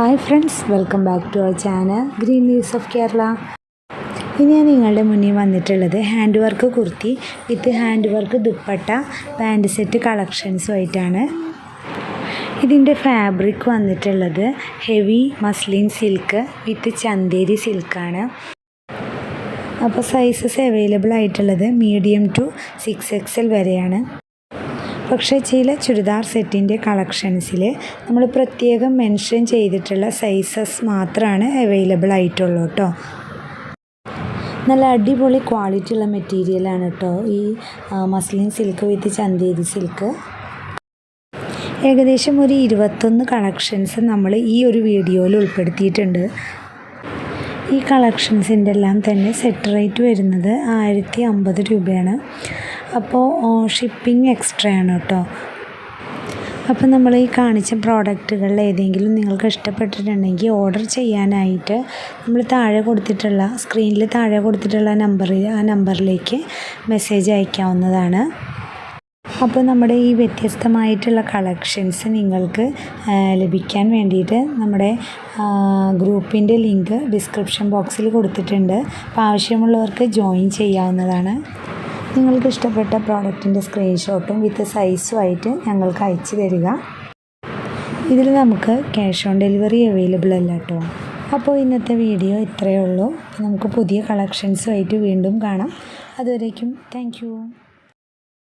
Hi friends, welcome back to our channel green leaves of Kerala. ഇനി ഞാൻ നിങ്ങളുടെ മുന്നിൽ വന്നിട്ടുള്ളത് hand work kurti with hand work dupatta pant set കളക്ഷൻസുമായിട്ടാണ്. ഇതിൻ്റെ ഫാബ്രിക് വന്നിട്ടുള്ളത് heavy muslin silk with Chanderi സിൽക്കാണ്. അപ്പോൾ സൈസസ് അവൈലബിൾ ആയിട്ടുള്ളത് മീഡിയം ടു 6XL വരെയാണ്. പക്ഷേ ചില ചുരിദാർ സെറ്റിൻ്റെ കളക്ഷൻസിൽ നമ്മൾ പ്രത്യേകം മെൻഷൻ ചെയ്തിട്ടുള്ള സൈസസ് മാത്രമാണ് അവൈലബിൾ ആയിട്ടുള്ളൂ കേട്ടോ. നല്ല അടിപൊളി ക്വാളിറ്റി ഉള്ള മെറ്റീരിയലാണ് കേട്ടോ ഈ muslin silk with Chanderi silk. ഏകദേശം ഒരു 21 കളക്ഷൻസ് നമ്മൾ ഈ ഒരു വീഡിയോയിൽ ഉൾപ്പെടുത്തിയിട്ടുണ്ട്. ഈ കളക്ഷൻസിൻ്റെ എല്ലാം തന്നെ സെറ്റ് റേറ്റ് വരുന്നത് 1050 രൂപയാണ്. അപ്പോൾ ഷിപ്പിംഗ് എക്സ്ട്രാ ആണ് കേട്ടോ. അപ്പോൾ നമ്മൾ ഈ കാണിച്ച പ്രോഡക്റ്റുകളിൽ ഏതെങ്കിലും നിങ്ങൾക്ക് ഇഷ്ടപ്പെട്ടിട്ടുണ്ടെങ്കിൽ ഓർഡർ ചെയ്യാനായിട്ട് നമ്മൾ സ്ക്രീനിൽ താഴെ കൊടുത്തിട്ടുള്ള നമ്പറിലേക്ക് മെസ്സേജ് അയക്കാവുന്നതാണ്. അപ്പോൾ നമ്മുടെ ഈ വ്യത്യസ്തമായിട്ടുള്ള കളക്ഷൻസ് നിങ്ങൾക്ക് ലഭിക്കാൻ വേണ്ടിയിട്ട് നമ്മുടെ ഗ്രൂപ്പിൻ്റെ ലിങ്ക് ഡിസ്ക്രിപ്ഷൻ ബോക്സിൽ കൊടുത്തിട്ടുണ്ട്. അപ്പോൾ ആവശ്യമുള്ളവർക്ക് ജോയിൻ ചെയ്യാവുന്നതാണ്. നിങ്ങൾക്ക് ഇഷ്ടപ്പെട്ട പ്രോഡക്റ്റിൻ്റെ സ്ക്രീൻഷോട്ടും വിത്ത് സൈസുമായിട്ട് ഞങ്ങൾക്ക് അയച്ചു തരിക. ഇതിൽ നമുക്ക് ക്യാഷ് ഓൺ ഡെലിവറി അവൈലബിൾ അല്ല കേട്ടോ. അപ്പോൾ ഇന്നത്തെ വീഡിയോ ഇത്രയേ ഉള്ളൂ. നമുക്ക് പുതിയ കളക്ഷൻസുമായിട്ട് വീണ്ടും കാണാം. അതുവരേക്കും താങ്ക് യു.